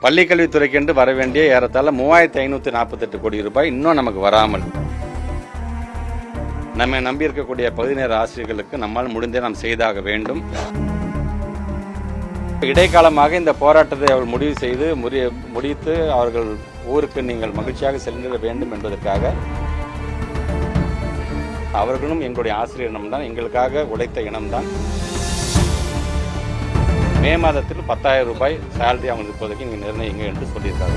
பள்ளிக்கல்வித்துறைக்கென்று வர வேண்டிய ஏறத்தாழ 3548 கோடி ரூபாய் இன்னும் நமக்கு வராமல், நம்மை நம்பி இருக்கக்கூடிய பகுதி நேர ஆசிரியர்களுக்கு நம்மால் முடிந்தே நாம் செய்தாக வேண்டும். இடைக்காலமாக இந்த போராட்டத்தை அவர்கள் முடிவு செய்து முடித்து அவர்கள் ஊருக்கு நீங்கள் மகிழ்ச்சியாக செல்ல வேண்டும் என்பதற்காக அவர்களும் எங்களுடைய ஆசிரியர் இனம்தான், எங்களுக்காக உழைத்த இனம்தான். மே மாதத்தில் 10,000 ரூபாய் சேலரி அவங்களுக்கு இப்போதைக்கு நீங்கள் நிர்ணயிங்க என்று சொல்லியிருக்காங்க.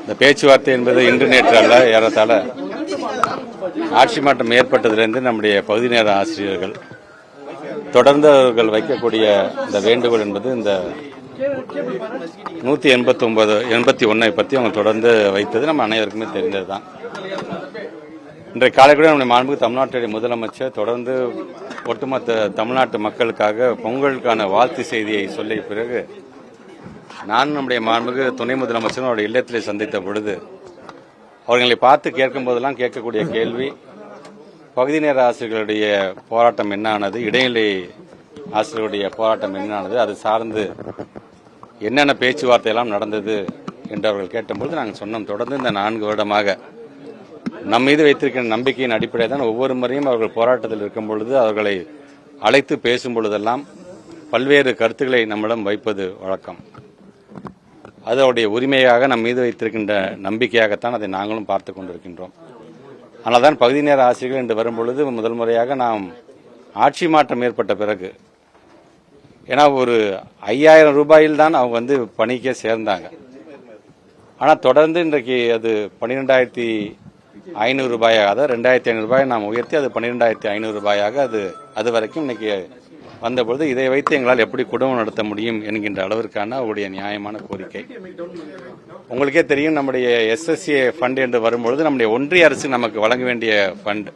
இந்த பேச்சுவார்த்தை என்பது இன்று நேற்று அல்ல, ஏறத்தாழ ஆட்சி மாற்றம் ஏற்பட்டதிலிருந்து நம்முடைய பகுதி நேர ஆசிரியர்கள் தொடர்ந்து அவர்கள் வைக்கக்கூடிய இந்த வேண்டுகோள் என்பது இந்த 181 பற்றி அவங்க தொடர்ந்து வைத்தது நம்ம அனைவருக்குமே தெரிந்தது தான். இன்றைய காலை கூட நம்முடைய மாண்புமிகு தமிழ்நாட்டுடைய முதலமைச்சர் தொடர்ந்து ஒட்டுமொத்த தமிழ்நாட்டு மக்களுக்காக பொங்கலுக்கான வாழ்த்து செய்தியை சொல்லிய பிறகு நான் நம்முடைய மாண்புமிகு துணை முதலமைச்சரும் அவருடைய இல்லத்திலே சந்தித்த பொழுது அவர்களை பார்த்து கேட்கும் போதெல்லாம் கேட்கக்கூடிய கேள்வி, பகுதி நேர ஆசிரியர்களுடைய போராட்டம் என்ன ஆனது, இடைநிலை ஆசிரியர்களுடைய போராட்டம் என்ன ஆனது, அது சார்ந்து என்னென்ன பேச்சுவார்த்தை எல்லாம் நடந்தது என்று அவர்கள் கேட்டபொழுது நாங்கள் சொன்னோம், தொடர்ந்து இந்த 4 வருடமாக நம் மீது வைத்திருக்கிற நம்பிக்கையின் அடிப்படையில் தான் ஒவ்வொரு முறையும் அவர்கள் போராட்டத்தில் இருக்கும் பொழுது அவர்களை அழைத்து பேசும் பொழுதெல்லாம் பல்வேறு கருத்துக்களை நம்மிடம் வைப்பது வழக்கம். அது அவருடைய உரிமையாக நம் மீது வைத்திருக்கின்ற நம்பிக்கையாகத்தான் அதை நாங்களும் பார்த்து கொண்டிருக்கின்றோம். ஆனால் தான் பகுதி நேர ஆசிரியர்கள் என்று வரும்பொழுது முதல் முறையாக நாம் ஆட்சி மாற்றம் ஏற்பட்ட பிறகு, ஏன்னா ஒரு 5,000 ரூபாயில் தான் அவங்க பணிக்கே சேர்ந்தாங்க. ஆனால் தொடர்ந்து இன்றைக்கு அது 12,500 ரூபாயாக, அதாவது 2,500 ரூபாயை நாம் உயர்த்தி அது 12,500 ரூபாயாக அது வரைக்கும் இன்னைக்கு வந்தபொழுது இதை வைத்து எங்களால் எப்படி குடும்பம் நடத்த முடியும் என்கின்ற அளவிற்கான அவருடைய நியாயமான கோரிக்கை. உங்களுக்கே தெரியும், நம்முடைய SSA ஃபண்ட் என்று வரும்பொழுது நம்முடைய ஒன்றிய அரசு நமக்கு வழங்க வேண்டிய ஃபண்ட்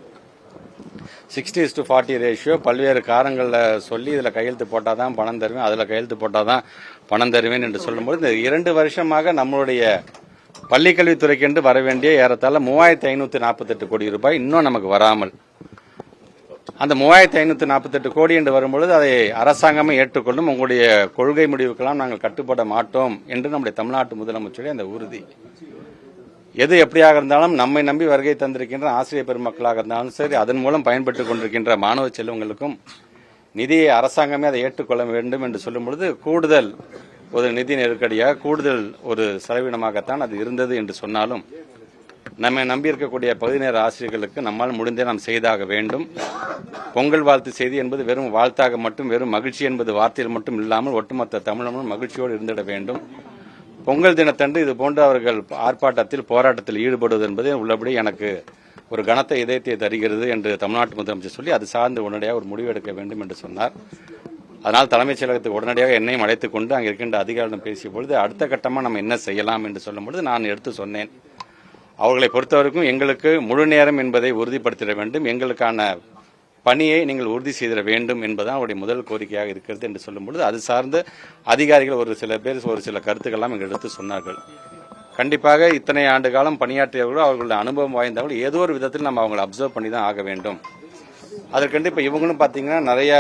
60:40 ரேஷியோ பல்வேறு காரணங்களில் சொல்லி இதில் கையெழுத்து போட்டால் தான் பணம் தருவேன், அதில் கையெழுத்து போட்டால் தான் பணம் தருவேன் என்று சொல்லும்போது இந்த 2 வருஷமாக நம்மளுடைய பள்ளிக்கல்வித்துறைக்கென்று வர வேண்டிய ஏறத்தாழ 3548 கோடி ரூபாய் இன்னும் நமக்கு வராமல், அந்த 3548 கோடி என்று வரும்பொழுது அதை அரசாங்கமே ஏற்றுக்கொள்ளும், உங்களுடைய கொள்கை முடிவுக்கெல்லாம் நாங்கள் கட்டுப்பட மாட்டோம் என்று நம்முடைய தமிழ்நாட்டு முதலமைச்சருடைய அந்த உறுதி. எது எப்படியாக இருந்தாலும் நம்மை நம்பி வருகை தந்திருக்கின்ற ஆசிரியர் பெருமக்களாக இருந்தாலும் சரி, அதன் மூலம் பயன்பட்டுக் கொண்டிருக்கின்ற மாணவ செல்வங்களுக்கும் நிதியை அரசாங்கமே அதை ஏற்றுக்கொள்ள வேண்டும் என்று சொல்லும் பொழுது கூடுதல் ஒரு நிதி நெருக்கடியாக, கூடுதல் ஒரு செலவினமாகத்தான் அது இருந்தது என்று சொன்னாலும் நம்மை நம்பி இருக்கக்கூடிய பகுதி நேர ஆசிரியர்களுக்கு நம்மால் முடிந்தே நாம் செய்தாக வேண்டும். பொங்கல் வாழ்த்து செய்தி என்பது வெறும் வாழ்த்தாக மட்டும், வெறும் மகிழ்ச்சி என்பது வார்த்தையில் மட்டும் இல்லாமல் ஒட்டுமொத்த தமிழமும் மகிழ்ச்சியோடு இருந்திட வேண்டும். பொங்கல் தினத்தன்று இது போன்ற அவர்கள் ஆர்ப்பாட்டத்தில் போராட்டத்தில் ஈடுபடுவது என்பது உள்ளபடி எனக்கு ஒரு கனத்த இதயத்தை தருகிறது என்று தமிழ்நாட்டு முதலமைச்சர் சொல்லி அது சார்ந்து உடனடியாக ஒரு முடிவு எடுக்க வேண்டும் என்று சொன்னார். அதனால் தலைமைச் செயலகத்துக்கு உடனடியாக என்னையும் அழைத்துக் கொண்டு அங்கே இருக்கின்ற அதிகாரிடம் பேசிய பொழுது அடுத்த கட்டமாக நம்ம என்ன செய்யலாம் என்று சொல்லும் பொழுது நான் எடுத்து சொன்னேன், அவர்களை பொறுத்தவரைக்கும் எங்களுக்கு முழு நேரம் என்பதை உறுதிப்படுத்திட வேண்டும், எங்களுக்கான பணியை நீங்கள் உறுதி செய்திட வேண்டும் என்பதுதான் அவருடைய முதல் கோரிக்கையாக இருக்கிறது என்று சொல்லும்பொழுது அது சார்ந்து அதிகாரிகள் ஒரு சில பேர் ஒரு சில கருத்துக்கள்லாம் எங்கள் எடுத்து சொன்னார்கள். கண்டிப்பாக இத்தனை ஆண்டு காலம் பணியாற்றியவர்களோ அவர்களுடைய அனுபவம் வாய்ந்தவர்கள் ஏதோ ஒரு விதத்தில் நம்ம அவங்களை அப்சர்வ் பண்ணி தான் ஆக வேண்டும். அதற்கென்று இப்போ இவங்களும் பார்த்தீங்கன்னா நிறைய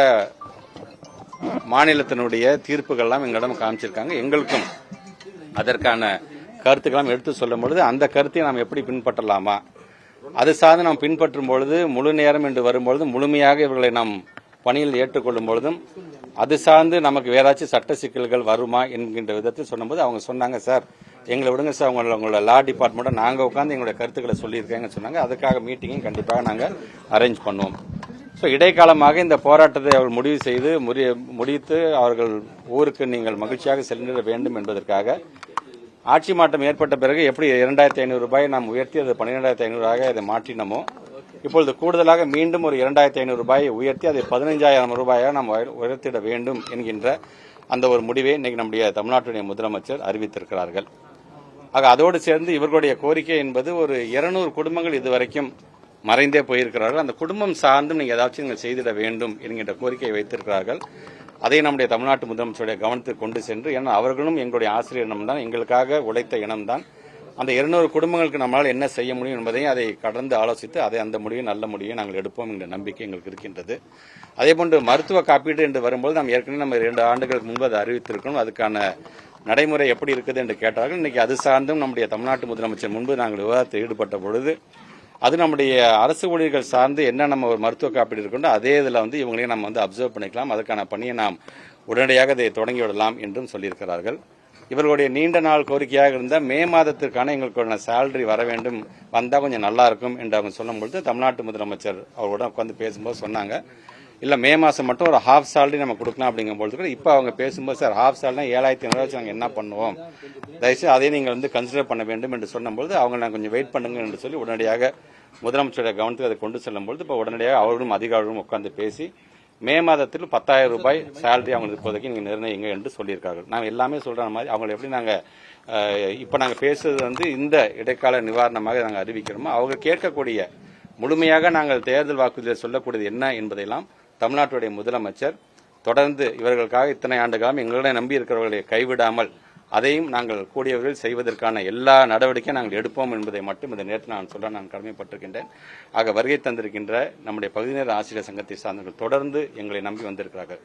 மாநிலத்தினுடைய தீர்ப்புகள்லாம் எங்களிடம் காமிச்சிருக்காங்க, எங்களுக்கும் அதற்கான கருத்துக்கெல்லாம் எடுத்து சொல்லும் பொழுது அந்த கருத்தை நாம் எப்படி பின்பற்றலாமா, அது சார்ந்து நாம் பின்பற்றும் பொழுது முழு நேரம் என்று வரும்பொழுது முழுமையாக இவர்களை நாம் பணியில் ஏற்றுக்கொள்ளும் பொழுதும் அது சார்ந்து நமக்கு வேறாச்சும் சட்ட சிக்கல்கள் வருமா என்கின்ற விதத்தில் சொன்னபோது அவங்க சொன்னாங்க, சார் எங்களை விடுங்க சார், உங்களோட லா டிபார்ட்மெண்ட்டை நாங்கள் உட்காந்து எங்களுடைய கருத்துக்களை சொல்லியிருக்கேங்கன்னு சொன்னாங்க. அதுக்காக மீட்டிங்கும் கண்டிப்பாக நாங்கள் அரேஞ்ச் பண்ணுவோம். ஸோ இடைக்காலமாக இந்த போராட்டத்தை அவர்கள் முடிவு செய்து முடித்து அவர்கள் ஊருக்கு நீங்கள் மகிழ்ச்சியாக செல்ல வேண்டும் என்பதற்காக ஆட்சி மாற்றம் ஏற்பட்ட பிறகு எப்படி 2,500 ரூபாயை நாம் உயர்த்தி அது 12,500 அதை மாற்றினமோ, இப்பொழுது கூடுதலாக மீண்டும் ஒரு 2,500 ரூபாயை உயர்த்தி அதை 15,000 ரூபாயாக நாம் உயர்த்திட வேண்டும் என்கின்ற அந்த ஒரு முடிவை இன்னைக்கு நம்முடைய தமிழ்நாட்டுடைய முதலமைச்சர் அறிவித்திருக்கிறார்கள். ஆக அதோடு சேர்ந்து இவர்களுடைய கோரிக்கை என்பது ஒரு 200 குடும்பங்கள் இதுவரைக்கும் மறைந்தே போயிருக்கிறார்கள், அந்த குடும்பம் சார்ந்தும் நீங்கள் ஏதாச்சும் நீங்கள் செய்திட வேண்டும் என்கின்ற கோரிக்கையை வைத்திருக்கிறார்கள். அதை நம்முடைய தமிழ்நாட்டு முதலமைச்சருடைய கவனத்துக்கு கொண்டு சென்று, ஏன்னா அவர்களும் எங்களுடைய ஆசிரியர் இனம்தான், எங்களுக்காக உழைத்த இனம்தான், அந்த 200 குடும்பங்களுக்கு நம்மளால் என்ன செய்ய முடியும் என்பதையும் அதை கடந்து ஆலோசித்து அந்த முடிவை நல்ல முடிவை நாங்கள் எடுப்போம் என்ற நம்பிக்கை எங்களுக்கு இருக்கின்றது. அதேபோன்று மருத்துவ காப்பீடு என்று வரும்போது நாம் ஏற்கனவே நம்ம 2 ஆண்டுகளுக்கு முன்பு அதை அறிவித்திருக்கணும். அதுக்கான நடைமுறை எப்படி இருக்குது என்று கேட்டார்கள். இன்னைக்கு அது சார்ந்தும் நம்முடைய தமிழ்நாட்டு முதலமைச்சர் முன்பு நாங்கள் விவாதத்தில் ஈடுபட்ட பொழுது அது நம்முடைய அரசு ஊழியர்கள் சார்ந்து என்ன நம்ம ஒரு மருத்துவ காப்பீடு இருக்கோ அதே இதில் இவங்களையும் நம்ம அப்சர்வ் பண்ணிக்கலாம். அதுக்கான பணியை நாம் உடனடியாக அதை தொடங்கி விடலாம் என்றும் சொல்லியிருக்கிறார்கள். இவர்களுடைய நீண்ட நாள் கோரிக்கையாக இருந்த மே மாதத்திற்கான எங்களுக்கு சேலரி வர வேண்டும், வந்தால் கொஞ்சம் நல்லா இருக்கும் என்று அவங்க சொல்லும்பொழுது தமிழ்நாட்டு முதலமைச்சர் அவரோட உட்காந்து பேசும்போது சொன்னாங்க, இல்லை மே மாதம் மட்டும் ஒரு ஹாஃப் சேலரி நம்ம கொடுக்கலாம் அப்படிங்கும்போது கூட இப்போ அவங்க பேசும்போது சார் ஹாஃப் சேலரினா 7,500 வச்சு நாங்கள் என்ன பண்ணுவோம், தயவுசெய்து அதையும் நீங்கள் கன்சிடர் பண்ண வேண்டும் என்று சொன்னபொழுது அவங்க நான் கொஞ்சம் வெயிட் பண்ணுங்க என்று சொல்லி உடனடியாக முதலமைச்சருடைய கவனத்துக்கு அதை கொண்டு செல்லும்பொழுது இப்போ உடனடியாக அவர்களும் அதிகாரிகளும் உட்கார்ந்து பேசி மே மாதத்தில் 10,000 ரூபாய் சேலரி அவங்களுக்கு இப்போதைக்கு நீங்கள் நிர்ணயிங்க என்று சொல்லியிருக்கார்கள். நாங்கள் எல்லாமே சொல்கிற மாதிரி அவங்களை எப்படி நாங்கள் இப்போ நாங்கள் பேசுறது இந்த இடைக்கால நிவாரணமாக நாங்கள் அறிவிக்கிறோமோ அவங்க கேட்கக்கூடிய முழுமையாக நாங்கள் தேர்தல் வாக்குறுதியில் சொல்லக்கூடியது என்ன என்பதையெல்லாம் தமிழ்நாட்டுடைய முதலமைச்சர் தொடர்ந்து இவர்களுக்காக இத்தனை ஆண்டு காலம் எங்களை நம்பி இருக்கிறவர்களை கைவிடாமல் அதையும் நாங்கள் கூடியவர்கள் செய்வதற்கான எல்லா நடவடிக்கையும் நாங்கள் எடுப்போம் என்பதை மட்டும் இந்த நேரத்தில் நான் சொல்ல நான் கடமைப்பட்டிருக்கின்றேன். ஆக வருகை தந்திருக்கின்ற நம்முடைய பகுதி நேர ஆசிரியர் சங்கத்தை சார்ந்தவர்கள் தொடர்ந்து எங்களை நம்பி வந்திருக்கிறார்கள்.